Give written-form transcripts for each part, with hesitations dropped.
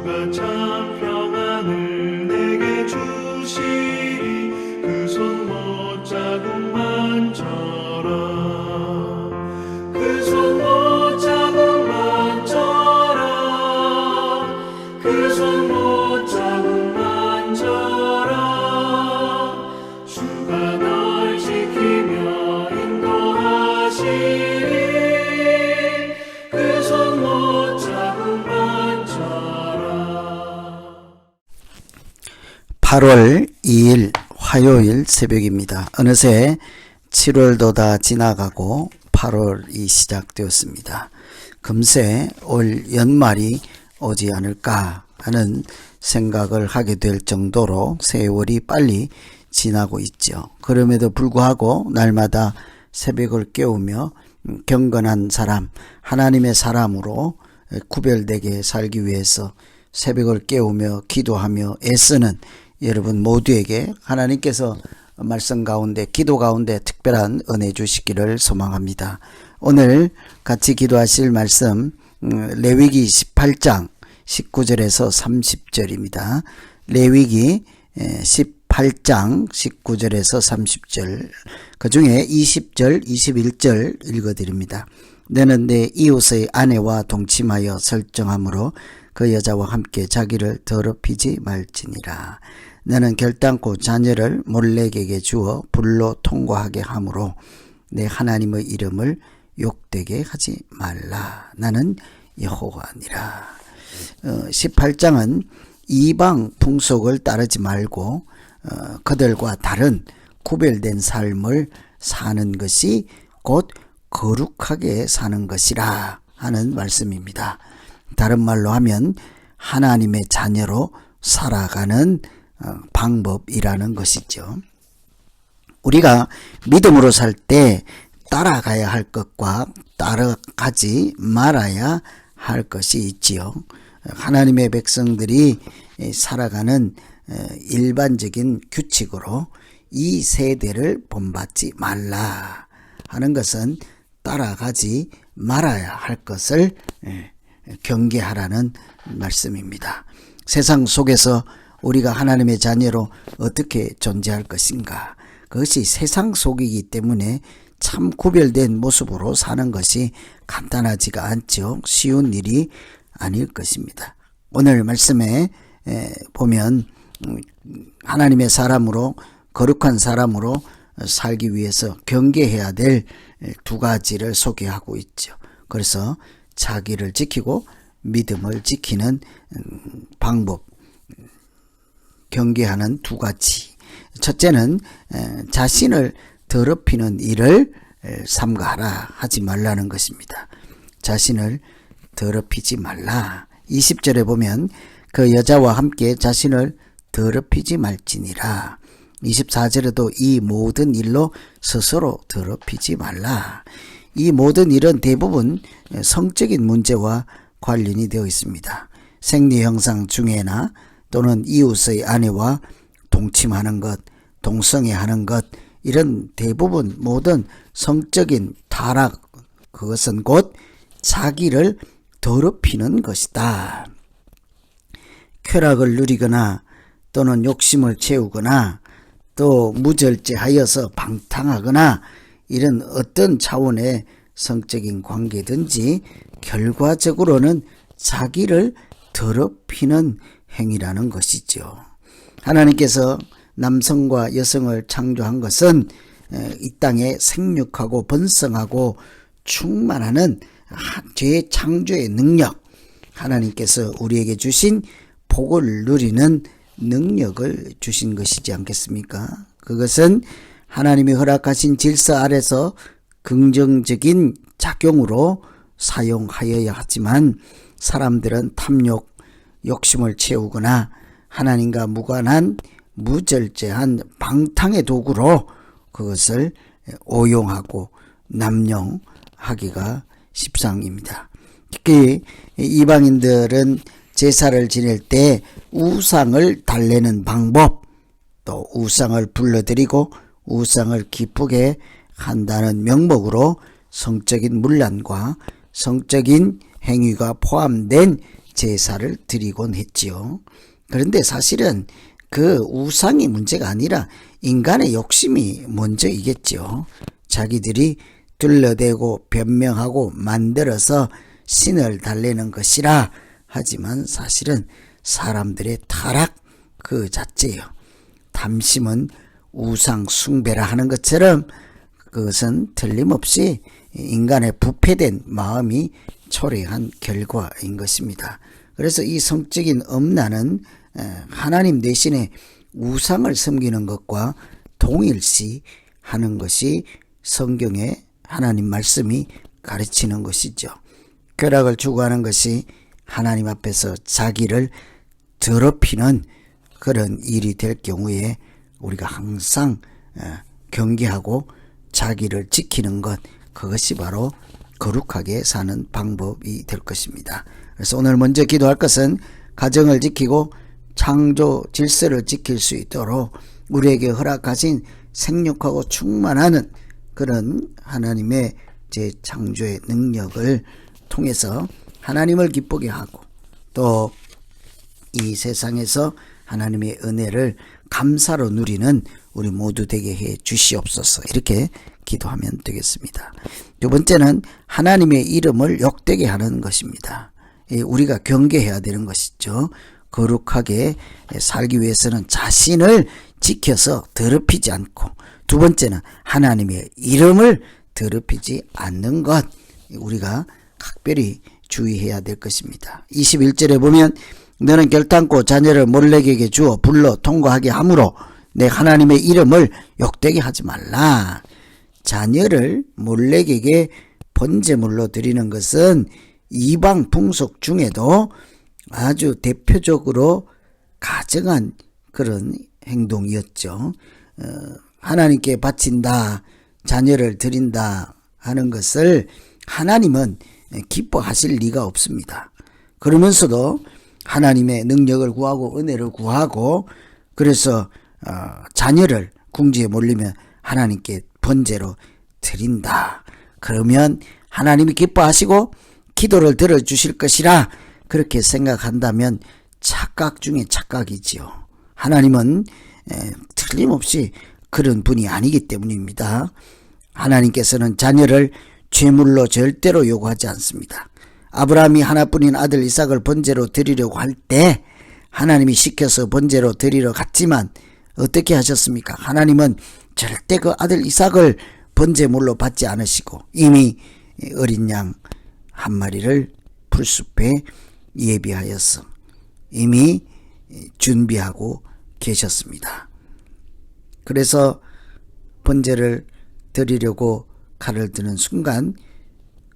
주가 참 평안을 내게 주시리. 그 손 못자국만져라. 그 손 못자국만져라. 그 손 못자국만져라. 주가 널 지키며 인도하시리. 그 손 못자국만져라. 8월 2일 화요일 새벽입니다. 어느새 7월도 다 지나가고 8월이 시작되었습니다. 금세 올 연말이 오지 않을까 하는 생각을 하게 될 정도로 세월이 빨리 지나고 있죠. 그럼에도 불구하고 날마다 새벽을 깨우며 경건한 사람, 하나님의 사람으로 구별되게 살기 위해서 새벽을 깨우며 기도하며 애쓰는 여러분 모두에게 하나님께서 말씀 가운데 기도 가운데 특별한 은혜 주시기를 소망합니다. 오늘 같이 기도하실 말씀 레위기 18장 19절에서 30절입니다. 레위기 18장 19절에서 30절, 그 중에 20절 21절 읽어드립니다. 너는 내 이웃의 아내와 동침하여 설정함으로 그 여자와 함께 자기를 더럽히지 말지니라. 너는 결단코 자녀를 몰렉에게 주어 불로 통과하게 함으로 내 하나님의 이름을 욕되게 하지 말라. 나는 여호와니라. 18장은 이방 풍속을 따르지 말고 그들과 다른 구별된 삶을 사는 것이 곧 거룩하게 사는 것이라 하는 말씀입니다. 다른 말로 하면 하나님의 자녀로 살아가는 방법이라는 것이죠. 우리가 믿음으로 살 때 따라가야 할 것과 따라가지 말아야 할 것이 있지요. 하나님의 백성들이 살아가는 일반적인 규칙으로 이 세대를 본받지 말라 하는 것은 따라가지 말아야 할 것을 경계하라는 말씀입니다. 세상 속에서 우리가 하나님의 자녀로 어떻게 존재할 것인가? 그것이 세상 속이기 때문에 참 구별된 모습으로 사는 것이 간단하지가 않죠. 쉬운 일이 아닐 것입니다. 오늘 말씀에 보면 하나님의 사람으로 거룩한 사람으로 살기 위해서 경계해야 될 두 가지를 소개하고 있죠. 그래서 자기를 지키고 믿음을 지키는 방법, 경계하는 두 가지. 첫째는 자신을 더럽히는 일을 삼가하라 하지 말라는 것입니다. 자신을 더럽히지 말라. 20절에 보면 그 여자와 함께 자신을 더럽히지 말지니라. 24절에도 이 모든 일로 스스로 더럽히지 말라. 이 모든 일은 대부분 성적인 문제와 관련이 되어 있습니다. 생리 현상 중에나 또는 이웃의 아내와 동침하는 것, 동성애하는 것, 이런 대부분 모든 성적인 타락, 그것은 곧 자기를 더럽히는 것이다. 쾌락을 누리거나 또는 욕심을 채우거나 또 무절제하여서 방탕하거나 이런 어떤 차원의 성적인 관계든지 결과적으로는 자기를 더럽히는 행위라는 것이죠. 하나님께서 남성과 여성을 창조한 것은 이 땅에 생육하고 번성하고 충만하는 재창조의 능력, 하나님께서 우리에게 주신 복을 누리는 능력을 주신 것이지 않겠습니까? 그것은 하나님이 허락하신 질서 아래서 긍정적인 작용으로 사용하여야 하지만 사람들은 탐욕, 욕심을 채우거나 하나님과 무관한 무절제한 방탕의 도구로 그것을 오용하고 남용하기가 십상입니다. 특히 이방인들은 제사를 지낼 때 우상을 달래는 방법, 또 우상을 불러들이고 우상을 기쁘게 한다는 명목으로 성적인 문란과 성적인 행위가 포함된 제사를 드리곤 했지요. 그런데 사실은 그 우상이 문제가 아니라 인간의 욕심이 먼저이겠죠. 자기들이 둘러대고 변명하고 만들어서 신을 달래는 것이라 하지만 사실은 사람들의 타락 그 자체예요. 탐심은 우상 숭배라 하는 것처럼 그것은 틀림없이 인간의 부패된 마음이 초래한 결과인 것입니다. 그래서 이 성적인 엄란은 하나님 대신에 우상을 섬기는 것과 동일시 하는 것이 성경의 하나님 말씀이 가르치는 것이죠. 쾌락을 추구하는 것이 하나님 앞에서 자기를 더럽히는 그런 일이 될 경우에 우리가 항상 경계하고 자기를 지키는 것, 그것이 바로 거룩하게 사는 방법이 될 것입니다. 그래서 오늘 먼저 기도할 것은 가정을 지키고 창조 질서를 지킬 수 있도록 우리에게 허락하신 생육하고 충만하는 그런 하나님의 재창조의 능력을 통해서 하나님을 기쁘게 하고 또 이 세상에서 하나님의 은혜를 감사로 누리는 우리 모두 되게 해 주시옵소서. 이렇게 기도하면 되겠습니다. 두 번째는 하나님의 이름을 욕되게 하는 것입니다. 우리가 경계해야 되는 것이죠. 거룩하게 살기 위해서는 자신을 지켜서 더럽히지 않고, 두 번째는 하나님의 이름을 더럽히지 않는 것, 우리가 각별히 주의해야 될 것입니다. 21절에 보면 너는 결단코 자녀를 몰렉에게 주어 불러 통과하게 하므로 내 하나님의 이름을 욕되게 하지 말라. 자녀를 몰렉에게 번제물로 드리는 것은 이방 풍속 중에도 아주 대표적으로 가증한 그런 행동이었죠. 하나님께 바친다, 자녀를 드린다 하는 것을 하나님은 기뻐하실 리가 없습니다. 그러면서도 하나님의 능력을 구하고 은혜를 구하고 그래서 자녀를 궁지에 몰리면 하나님께 번제로 드린다. 그러면 하나님이 기뻐하시고 기도를 들어주실 것이라 그렇게 생각한다면 착각 중에 착각이지요. 하나님은 틀림없이 그런 분이 아니기 때문입니다. 하나님께서는 자녀를 죄물로 절대로 요구하지 않습니다. 아브라함이 하나뿐인 아들 이삭을 번제로 드리려고 할 때 하나님이 시켜서 번제로 드리러 갔지만 어떻게 하셨습니까? 하나님은 절대 그 아들 이삭을 번제물로 받지 않으시고 이미 어린 양 한 마리를 풀숲에 예비하여서 이미 준비하고 계셨습니다. 그래서 번제를 드리려고 칼을 드는 순간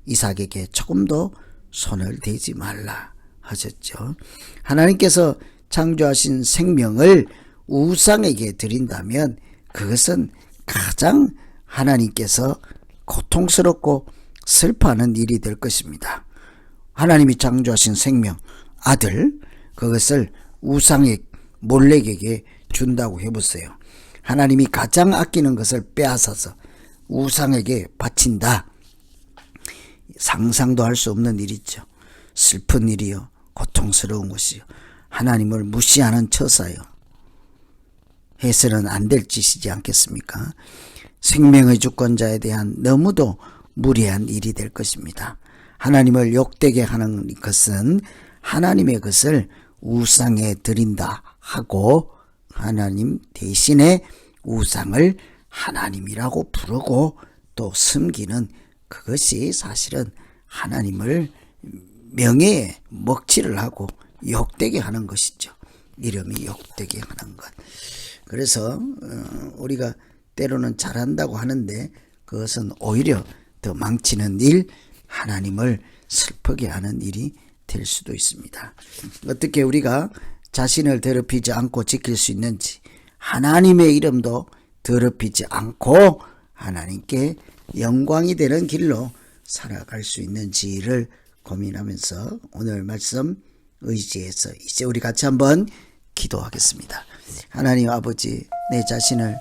이삭에게 조금도 손을 대지 말라 하셨죠. 하나님께서 창조하신 생명을 우상에게 드린다면 그것은 가장 하나님께서 고통스럽고 슬퍼하는 일이 될 것입니다. 하나님이 창조하신 생명, 아들, 그것을 우상의 몰렉에게 준다고 해보세요. 하나님이 가장 아끼는 것을 빼앗아서 우상에게 바친다. 상상도 할 수 없는 일이죠. 슬픈 일이요, 고통스러운 것이요, 하나님을 무시하는 처사요. 해서는 안 될 짓이지 않겠습니까? 생명의 주권자에 대한 너무도 무례한 일이 될 것입니다. 하나님을 욕되게 하는 것은 하나님의 것을 우상에 드린다 하고 하나님 대신에 우상을 하나님이라고 부르고 또 섬기는 그것이 사실은 하나님을 명예에 먹칠을 하고 욕되게 하는 것이죠. 이름이 욕되게 하는 것. 그래서 우리가 때로는 잘한다고 하는데 그것은 오히려 더 망치는 일, 하나님을 슬프게 하는 일이 될 수도 있습니다. 어떻게 우리가 자신을 더럽히지 않고 지킬 수 있는지, 하나님의 이름도 더럽히지 않고 하나님께 영광이 되는 길로 살아갈 수 있는지를 고민하면서 오늘 말씀 의지해서 이제 우리 같이 한번 기도하겠습니다. 하나님 아버지, 내 자신을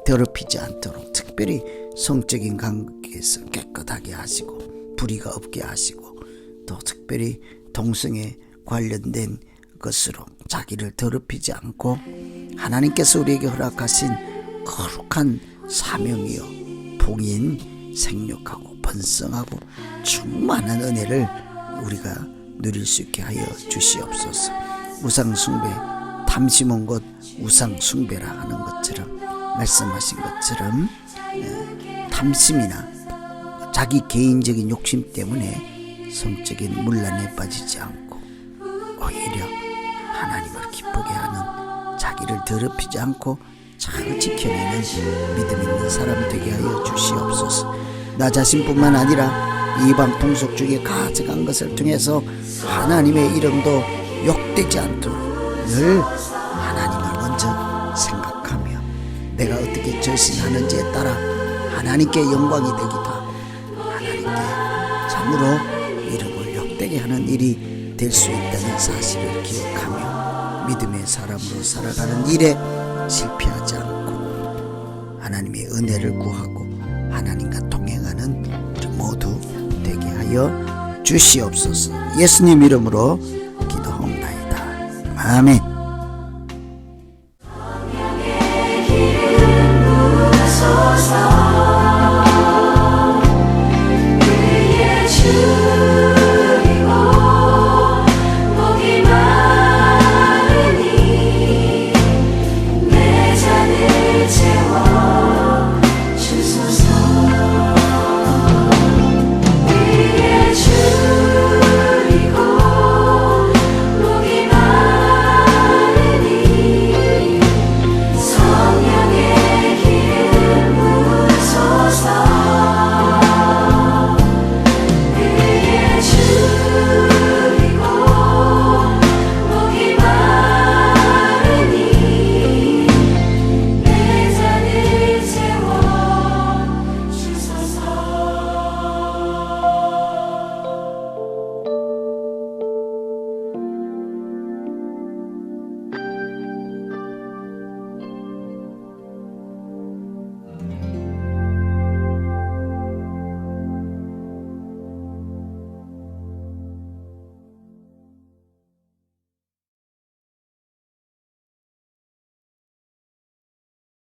더럽히지 않도록 특별히 성적인 관계에서 깨끗하게 하시고 불의가 없게 하시고 또 특별히 동성애 관련된 것으로 자기를 더럽히지 않고 하나님께서 우리에게 허락하신 거룩한 사명이요 복인 생육하고 번성하고 충만한 은혜를 우리가 누릴 수 있게 하여 주시옵소서. 우상숭배, 탐심은 곧 우상숭배라 하는 것처럼 말씀하신 것처럼 탐심이나 자기 개인적인 욕심 때문에 성적인 문란에 빠지지 않고 오히려 하나님을 기쁘게 하는, 자기를 더럽히지 않고 잘 지켜내는 믿음 있는 사람 되게 하여 주시옵소서. 나 자신뿐만 아니라 이방 통속 중에 가져간 것을 통해서 하나님의 이름도 욕되지 않도록 늘 하나님을 먼저 생각하며 내가 어떻게 절신하는지에 따라 하나님께 영광이 되기도 하고 하나님께 참으로 이름을 욕되게 하는 일이 될 수 있다는 사실을 기억하며 믿음의 사람으로 살아가는 일에 실패하지 않고 하나님의 은혜를 구하고 하나님과 동행하는 우리 모두 되게 하여 주시옵소서. 예수님 이름으로 기도하옵나이다. 아멘.